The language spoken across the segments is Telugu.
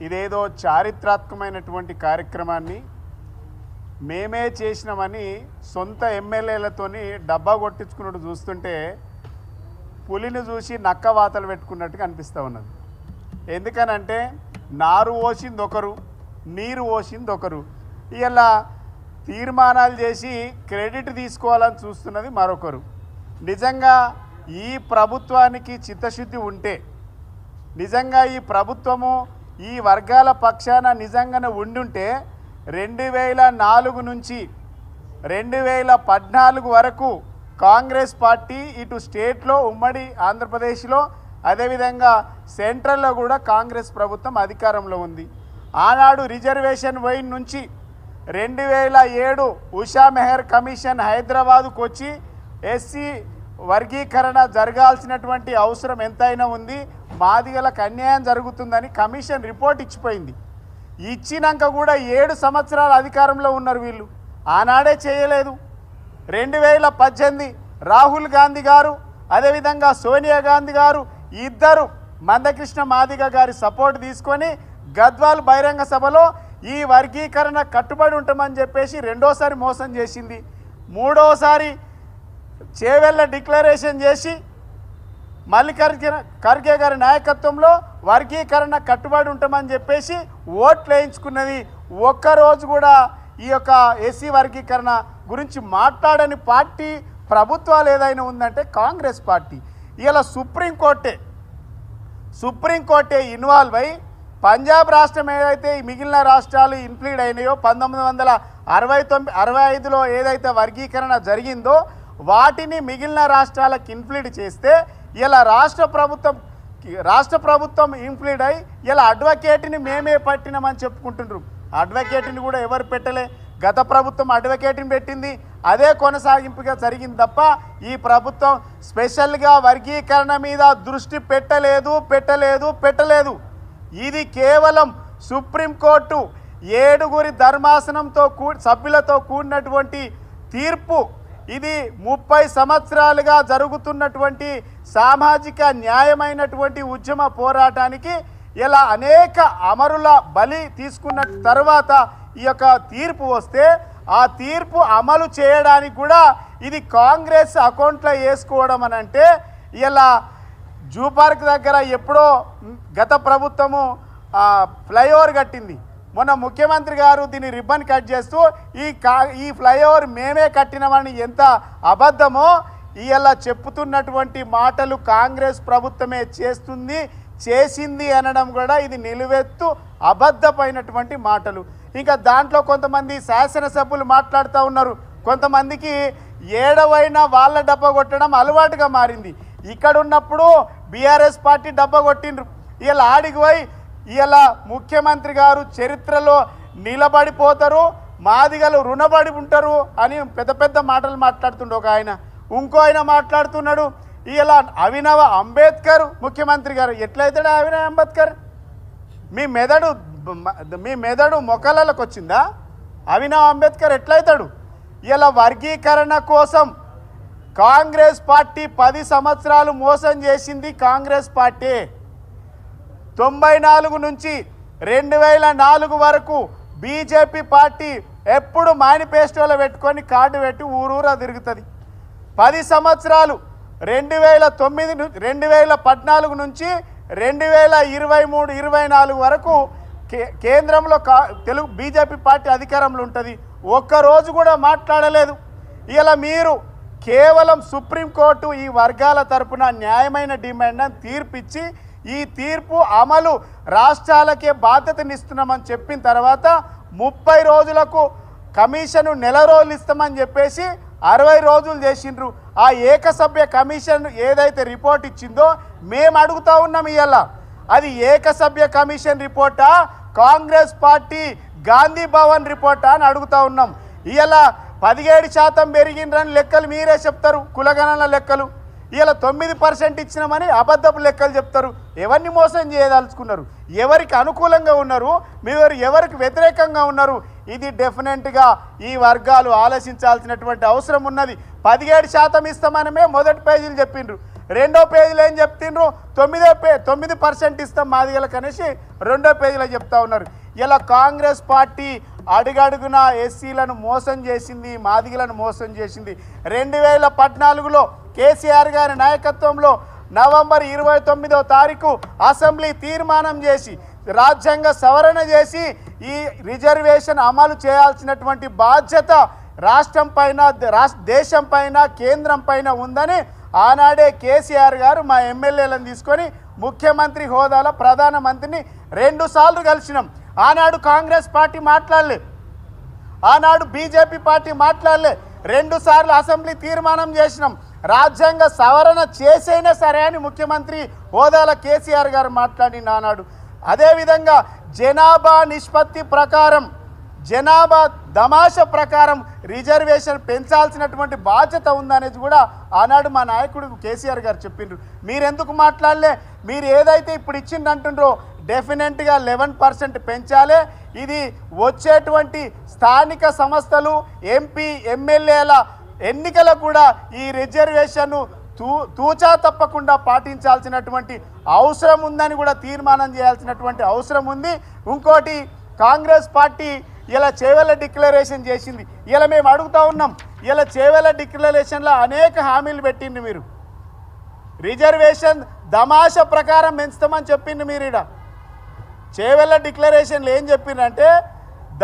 ఇదేదో చారిత్రాత్మకమైనటువంటి కార్యక్రమాన్ని మేమే చేసినామని సొంత ఎమ్మెల్యేలతోని డబ్బా కొట్టించుకున్నట్టు చూస్తుంటే పులిని చూసి నక్క వాతలు పెట్టుకున్నట్టుగా అనిపిస్తూ ఉన్నది. ఎందుకనంటే నారు పోసింది ఒకరు, నీరు పోసింది ఒకరు. ఇలా తీర్మానాలు చేసి క్రెడిట్ తీసుకోవాలని చూస్తున్నది మరొకరు. నిజంగా ఈ ప్రభుత్వానికి చిత్తశుద్ధి ఉంటే, నిజంగా ఈ ప్రభుత్వము ఈ వర్గాల పక్షాన నిజంగానే ఉండుంటే 2004 నుంచి 2014 వరకు కాంగ్రెస్ పార్టీ ఇటు స్టేట్లో ఉమ్మడి ఆంధ్రప్రదేశ్లో అదేవిధంగా సెంట్రల్లో కూడా కాంగ్రెస్ ప్రభుత్వం అధికారంలో ఉంది. ఆనాడు రిజర్వేషన్ వైన్ నుంచి 2007 ఉషా మెహర్ కమిషన్ హైదరాబాదుకు వచ్చి ఎస్సీ వర్గీకరణ జరగాల్సినటువంటి అవసరం ఎంతైనా ఉంది, మాదిగలకు అన్యాయం జరుగుతుందని కమిషన్ రిపోర్ట్ ఇచ్చిపోయింది. ఇచ్చినాక కూడా 7 సంవత్సరాల అధికారంలో ఉన్నారు వీళ్ళు, ఆనాడే చేయలేదు. 2018 రాహుల్ గాంధీ గారు అదేవిధంగా సోనియా గాంధీ గారు ఇద్దరు మందకృష్ణ మాదిగ గారి సపోర్ట్ తీసుకొని గద్వాల్ బహిరంగ సభలో ఈ వర్గీకరణ కట్టుబడి ఉంటామని చెప్పేసి రెండోసారి మోసం చేసింది. మూడోసారి చేవెళ్ళ డిక్లరేషన్ చేసి మల్లికార్జున ఖర్గే గారి నాయకత్వంలో వర్గీకరణ కట్టుబడి ఉంటామని చెప్పేసి ఓట్లు వేయించుకున్నది. ఒక్కరోజు కూడా ఈ యొక్క ఎస్సీ వర్గీకరణ గురించి మాట్లాడని పార్టీ ప్రభుత్వాలు ఏదైనా ఉందంటే కాంగ్రెస్ పార్టీ. ఇలా సుప్రీంకోర్టే ఇన్వాల్వ్ అయి పంజాబ్ రాష్ట్రం ఏదైతే మిగిలిన రాష్ట్రాలు ఇన్క్లూడ్ అయినాయో 1965లో ఏదైతే వర్గీకరణ జరిగిందో వాటిని మిగిలిన రాష్ట్రాలకు ఇన్క్లూడ్ చేస్తే ఇలా రాష్ట్ర ప్రభుత్వం ఇన్క్లూడ్ అయి ఇలా అడ్వకేట్ని మేమే పట్టినామని చెప్పుకుంటున్నారు. అడ్వకేట్ని కూడా ఎవరు పెట్టలే, గత ప్రభుత్వం అడ్వకేట్ని పెట్టింది, అదే కొనసాగింపుగా జరిగింది తప్ప ఈ ప్రభుత్వం స్పెషల్గా వర్గీకరణ మీద దృష్టి పెట్టలేదు. ఇది కేవలం సుప్రీంకోర్టు 7 ధర్మాసనంతో సభ్యులతో కూడినటువంటి తీర్పు. ఇది 30 సంవత్సరాలుగా జరుగుతున్నటువంటి సామాజిక న్యాయమైనటువంటి ఉద్యమ పోరాటానికి ఇలా అనేక అమరుల బలి తీసుకున్న తర్వాత ఈ యొక్క తీర్పు వస్తే ఆ తీర్పు అమలు చేయడానికి కూడా ఇది కాంగ్రెస్ అకౌంట్లో వేసుకోవడం అని అంటే, ఇలా జూ పార్క్ దగ్గర ఎప్పుడో గత ప్రభుత్వము ఫ్లైఓవర్ కట్టింది. మొన్న ముఖ్యమంత్రి గారు దీన్ని రిబ్బన్ కట్ చేస్తూ ఈ ఫ్లైఓవర్ మేమే కట్టినామని ఎంత అబద్ధమో ఇలా చెప్పుతున్నటువంటి మాటలు కాంగ్రెస్ ప్రభుత్వమే చేసింది అనడం కూడా ఇది నిలువెత్తు అబద్ధమైనటువంటి మాటలు. ఇంకా దాంట్లో కొంతమంది శాసనసభ్యులు మాట్లాడుతూ ఉన్నారు, కొంతమందికి ఏడవైనా వాళ్ళ డబ్బా కొట్టడం అలవాటుగా మారింది. ఇక్కడ ఉన్నప్పుడు బీఆర్ఎస్ పార్టీ డబ్బా కొట్టిండ్రు, ఇలా ఆడికి పోయి ఇలా ముఖ్యమంత్రి గారు చరిత్రలో నిలబడిపోతారు, మాదిగలు రుణపడి ఉంటారు అని పెద్ద మాటలు మాట్లాడుతుండే ఒక ఆయన. ఇంకో ఆయన మాట్లాడుతున్నాడు ఇలా అభినవ అంబేద్కర్ ముఖ్యమంత్రి గారు. ఎట్లయితాడు అభినవ్ అంబేద్కర్? మీ మెదడు మొక్కలకు వచ్చిందా? అభినవ్ అంబేద్కర్ ఎట్లయితాడు? ఇలా వర్గీకరణ కోసం కాంగ్రెస్ పార్టీ 10 సంవత్సరాలు మోసం చేసింది కాంగ్రెస్ పార్టీ. 94 నుంచి 2004 వరకు బీజేపీ పార్టీ ఎప్పుడు మేనిఫెస్టోలో పెట్టుకొని కార్డు పెట్టి ఊరూరా తిరుగుతుంది. 10 సంవత్సరాలు 2014 నుంచి 2023-24 వరకు కేంద్రంలో తెలుగు బీజేపీ పార్టీ అధికారంలో ఉంటుంది. ఒక్కరోజు కూడా మాట్లాడలేదు. ఇలా మీరు కేవలం సుప్రీంకోర్టు ఈ వర్గాల తరపున న్యాయమైన డిమాండ్ తీర్పిచ్చి ఈ తీర్పు అమలు రాష్ట్రాలకే బాధ్యతనిస్తున్నామని చెప్పిన తర్వాత 30 రోజులకు కమిషన్ నెల రోజులు ఇస్తామని చెప్పేసి 60 రోజులు చేసిండ్రు. ఆ ఏకసభ్య కమిషన్ ఏదైతే రిపోర్ట్ ఇచ్చిందో మేము అడుగుతా ఉన్నాం, ఇవాళ అది ఏకసభ్య కమిషన్ రిపోర్టా కాంగ్రెస్ పార్టీ గాంధీ భవన్ రిపోర్టా అని అడుగుతా ఉన్నాం. ఇవాళ 17% పెరిగిండ్రని లెక్కలు మీరే చెప్తారు, కులగణన లెక్కలు. ఇలా 9% ఇచ్చినామని అబద్ధపు లెక్కలు చెప్తారు. ఎవరిని మోసం చేయదలుచుకున్నారు? ఎవరికి అనుకూలంగా ఉన్నారు? మీరు ఎవరికి వ్యతిరేకంగా ఉన్నారు? ఇది డెఫినెట్గా ఈ వర్గాలు ఆలోచించాల్సినటువంటి అవసరం ఉన్నది. 17% ఇస్తామనమే మొదటి పేజీలు చెప్పిండ్రు. రెండో పేజీలో ఏం చెప్తుండ్రు 9% ఇస్తాం మాదిగలకు అనేసి రెండో పేజీలో చెప్తా ఉన్నారు. ఇలా కాంగ్రెస్ పార్టీ అడుగడుగున ఎస్సీలను మోసం చేసింది, మాదిగలను మోసం చేసింది. 2014లో కేసీఆర్ గారి నాయకత్వంలో నవంబర్ 29వ తారీఖు అసెంబ్లీ తీర్మానం చేసి రాజ్యాంగ సవరణ చేసి ఈ రిజర్వేషన్ అమలు చేయాల్సినటువంటి బాధ్యత రాష్ట్రం పైన, దేశం పైన, కేంద్రం పైన ఉందని ఆనాడే కేసీఆర్ గారు మా ఎమ్మెల్యేలను తీసుకొని ముఖ్యమంత్రి హోదాలో ప్రధానమంత్రిని 2 సార్లు కలిసినాం. ఆనాడు కాంగ్రెస్ పార్టీ మాట్లాడలే, ఆనాడు బీజేపీ పార్టీ మాట్లాడలే. 2 సార్లు అసెంబ్లీ తీర్మానం చేసినాం. రాజ్యాంగ సవరణ చేసైనా సరే అని ముఖ్యమంత్రి హోదాలో కేసీఆర్ గారు మాట్లాడిన ఆనాడు. అదేవిధంగా జనాభా నిష్పత్తి ప్రకారం, జనాభా దమాష ప్రకారం రిజర్వేషన్ పెంచాల్సినటువంటి బాధ్యత ఉందనేది కూడా ఆనాడు మా నాయకుడు కేసీఆర్ గారు చెప్పిండ్రు. మీరెందుకు మాట్లాడలే? మీరు ఏదైతే ఇప్పుడు ఇచ్చిందంటుండ్రో డెఫినెట్గా 11% పెంచాలి. ఇది వచ్చేటువంటి స్థానిక సంస్థలు, ఎంపీ, ఎమ్మెల్యేల ఎన్నికలకు కూడా ఈ రిజర్వేషన్ను తూచా తప్పకుండా పాటించాల్సినటువంటి అవసరం ఉందని కూడా తీర్మానం చేయాల్సినటువంటి అవసరం ఉంది. ఇంకోటి, కాంగ్రెస్ పార్టీ ఇలా చేవెళ్ళ డిక్లరేషన్ చేసింది. ఇలా మేము అడుగుతూ ఉన్నాం, ఇలా చేవెళ్ళ డిక్లరేషన్లో అనేక హామీలు పెట్టింది. మీరు రిజర్వేషన్ దమాష ప్రకారం పెంచుతామని చెప్పింది. మీరు ఇక్కడ చేవెళ్ళ డిక్లరేషన్లు ఏం చెప్పిందంటే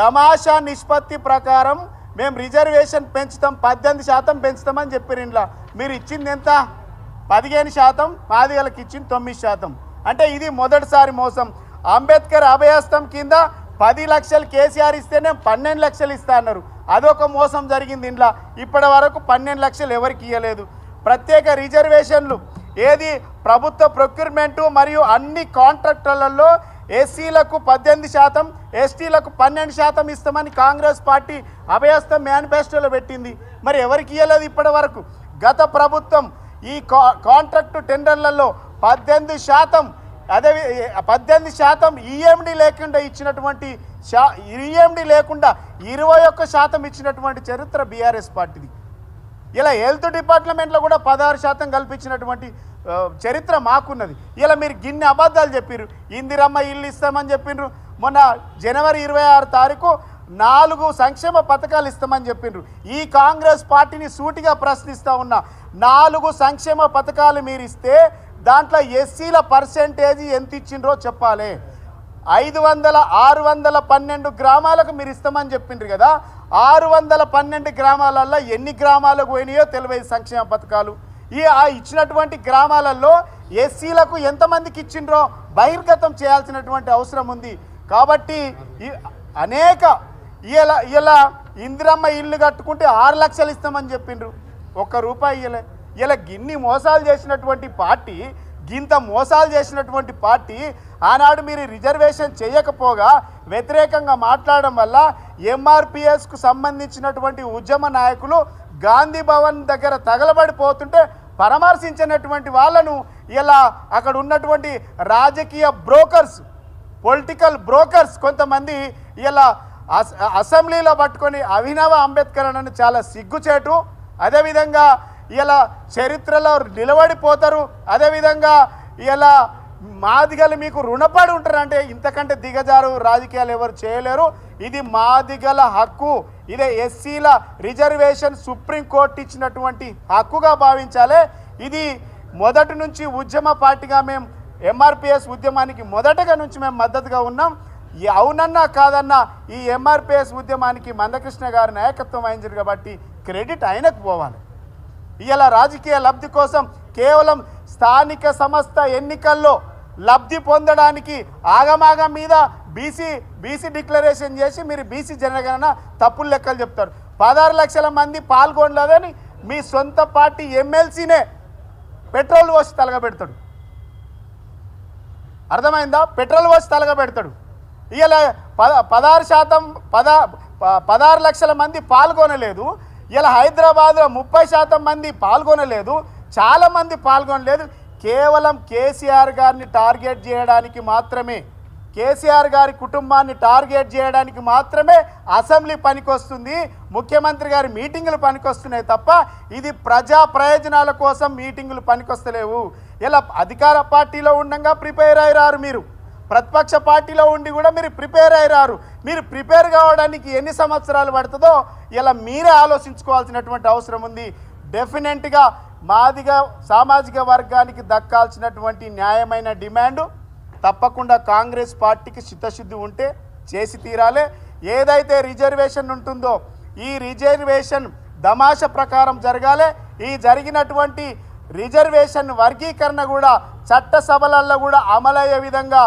దమాషా నిష్పత్తి ప్రకారం మేము రిజర్వేషన్ పెంచుతాం, 18% పెంచుతామని చెప్పారు. ఇంట్లో మీరు ఇచ్చింది ఎంత? 15%, మాదిగలకు ఇచ్చింది 9%. అంటే ఇది మొదటిసారి మోసం. అంబేద్కర్ అభయహస్తం కింద 10 లక్షలు కేసీఆర్ ఇస్తేనే 12 లక్షలు ఇస్తా అన్నారు. అదొక మోసం జరిగింది. ఇంట్లో ఇప్పటి వరకు 12 లక్షలు ఎవరికి ఇవ్వలేదు. ప్రత్యేక రిజర్వేషన్లు ఏది ప్రభుత్వ ప్రొక్యూర్మెంటు మరియు అన్ని కాంట్రాక్టులలో ఎస్సీలకు 18%, ఎస్టీలకు 12% ఇస్తామని కాంగ్రెస్ పార్టీ అభయహస్తం మేనిఫెస్టోలో పెట్టింది. మరి ఎవరికి ఇవ్వలేదు ఇప్పటి వరకు. గత ప్రభుత్వం ఈ కాంట్రాక్టు టెండర్లలో 18%, అదే 18% ఈఎండి లేకుండా ఇచ్చినటువంటి, ఈఎండి లేకుండా 21% ఇచ్చినటువంటి చరిత్ర బీఆర్ఎస్ పార్టీది. ఇలా హెల్త్ డిపార్ట్మెంట్లో కూడా 16% కల్పించినటువంటి చరిత్ర మాకున్నది. ఇలా మీరు గిన్ని అబద్ధాలు చెప్పారు. ఇందిరమ్మ ఇల్లు ఇస్తామని చెప్పిండ్రు. మొన్న జనవరి 26 తారీఖు 4 సంక్షేమ పథకాలు ఇస్తామని చెప్పిండ్రు. ఈ కాంగ్రెస్ పార్టీని సూటిగా ప్రశ్నిస్తూ ఉన్నా, 4 సంక్షేమ పథకాలు మీరు ఇస్తే దాంట్లో ఎస్సీల పర్సెంటేజ్ ఎంత ఇచ్చిండ్రో చెప్పాలి. 612 గ్రామాలకు మీరు ఇస్తామని చెప్పిండ్రు కదా. 612 గ్రామాలలో ఎన్ని గ్రామాలకు పోయినాయో తెలియదు సంక్షేమ పథకాలు. ఇచ్చినటువంటి గ్రామాలలో ఎస్సీలకు ఎంతమందికి ఇచ్చిండ్రో బహిర్గతం చేయాల్సినటువంటి అవసరం ఉంది. కాబట్టి అనేక ఇలా ఇందిరమ్మ ఇల్లు కట్టుకుంటే 6 లక్షలు ఇస్తామని చెప్పిండ్రు, ₹1 ఇయ్యలే. ఇలా గిన్ని మోసాలు చేసినటువంటి పార్టీ, గింత మోసాలు చేసినటువంటి పార్టీ ఆనాడు మీరు రిజర్వేషన్ చేయకపోగా వ్యతిరేకంగా మాట్లాడడం వల్ల ఎంఆర్పిఎస్కు సంబంధించినటువంటి ఉద్యమ నాయకులు గాంధీ భవన్ దగ్గర తగలబడిపోతుంటే పరామర్శించినటువంటి వాళ్ళను ఇలా అక్కడ ఉన్నటువంటి రాజకీయ బ్రోకర్స్, పొలిటికల్ బ్రోకర్స్ కొంతమంది ఇలా అసెంబ్లీలో పట్టుకొని అభినవ అంబేద్కర్ అని చాలా సిగ్గుచేటు. అదేవిధంగా ఇలా చరిత్రలో నిలబడిపోతారు. అదేవిధంగా ఇలా మాదిగలు మీకు రుణపడి ఉంటారంటే ఇంతకంటే దిగజారు రాజకీయాలు ఎవరు చేయలేరు. ఇది మాదిగల హక్కు. ఇదే ఎస్సీల రిజర్వేషన్ సుప్రీంకోర్టు ఇచ్చినటువంటి హక్కుగా భావించాలి. ఇది మొదటి నుంచి ఉద్యమ పార్టీగా మేము ఎంఆర్పిఎస్ ఉద్యమానికి మొదటగా నుంచి మేము మద్దతుగా ఉన్నాం. అవునన్నా కాదన్నా ఈ ఎంఆర్పిఎస్ ఉద్యమానికి మందకృష్ణ గారి నాయకత్వం వహించారు కాబట్టి క్రెడిట్ ఆయనకు పోవాలి. ఇలా రాజకీయ లబ్ధి కోసం కేవలం స్థానిక సంస్థ ఎన్నికల్లో లబ్ధి పొందడానికి ఆగమాగం మీద బీసీ డిక్లరేషన్ చేసి మీరు బీసీ జనగణన తప్పులు లెక్కలు చెప్తారు. 16 లక్షల మంది పాల్గొనలేదని మీ సొంత పార్టీ ఎమ్మెల్సీనే పెట్రోల్ పోసి తలగబెడతాడు. అర్థమైందా? పెట్రోల్ పోసి తలగబెడతాడు. ఇలా 16 లక్షల మంది పాల్గొనలేదు. ఇలా హైదరాబాద్లో 30% మంది పాల్గొనలేదు. చాలామంది పాల్గొనలేదు. కేవలం కేసీఆర్ గారిని టార్గెట్ చేయడానికి మాత్రమే కేసీఆర్ గారి కుటుంబాన్ని టార్గెట్ చేయడానికి మాత్రమే అసెంబ్లీ పనికొస్తుంది, ముఖ్యమంత్రి గారి మీటింగులు పనికొస్తున్నాయి తప్ప ఇది ప్రజా ప్రయోజనాల కోసం మీటింగులు పనికొస్తలేవు. ఇలా అధికార పార్టీలో ఉండగా ప్రిపేర్ అయ్యారు, మీరు ప్రతిపక్ష పార్టీలో ఉండి కూడా మీరు ప్రిపేర్ అయ్యారు. మీరు ప్రిపేర్ కావడానికి ఎన్ని సంవత్సరాలు పడుతుందో ఇలా మీరే ఆలోచించుకోవాల్సినటువంటి అవసరం ఉంది. డెఫినెట్గా మాదిగ సామాజిక వర్గానికి దక్కాల్సినటువంటి న్యాయమైన డిమాండు తప్పకుండా కాంగ్రెస్ పార్టీకి చిత్తశుద్ధి ఉంటే చేసి తీరాలే. ఏదైతే రిజర్వేషన్ ఉంటుందో ఈ రిజర్వేషన్ దమాష ప్రకారం జరగాలి. ఈ జరిగినటువంటి రిజర్వేషన్ వర్గీకరణ కూడా చట్టసభలలో కూడా అమలయ్యే విధంగా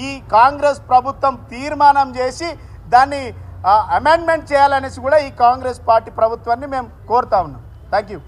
ఈ కాంగ్రెస్ ప్రభుత్వం తీర్మానం చేసి దాన్ని అమెండ్మెంట్ చేయాలనేసి కూడా ఈ కాంగ్రెస్ పార్టీ ప్రభుత్వాన్ని మేము కోరుతా ఉన్నాం. Thank you.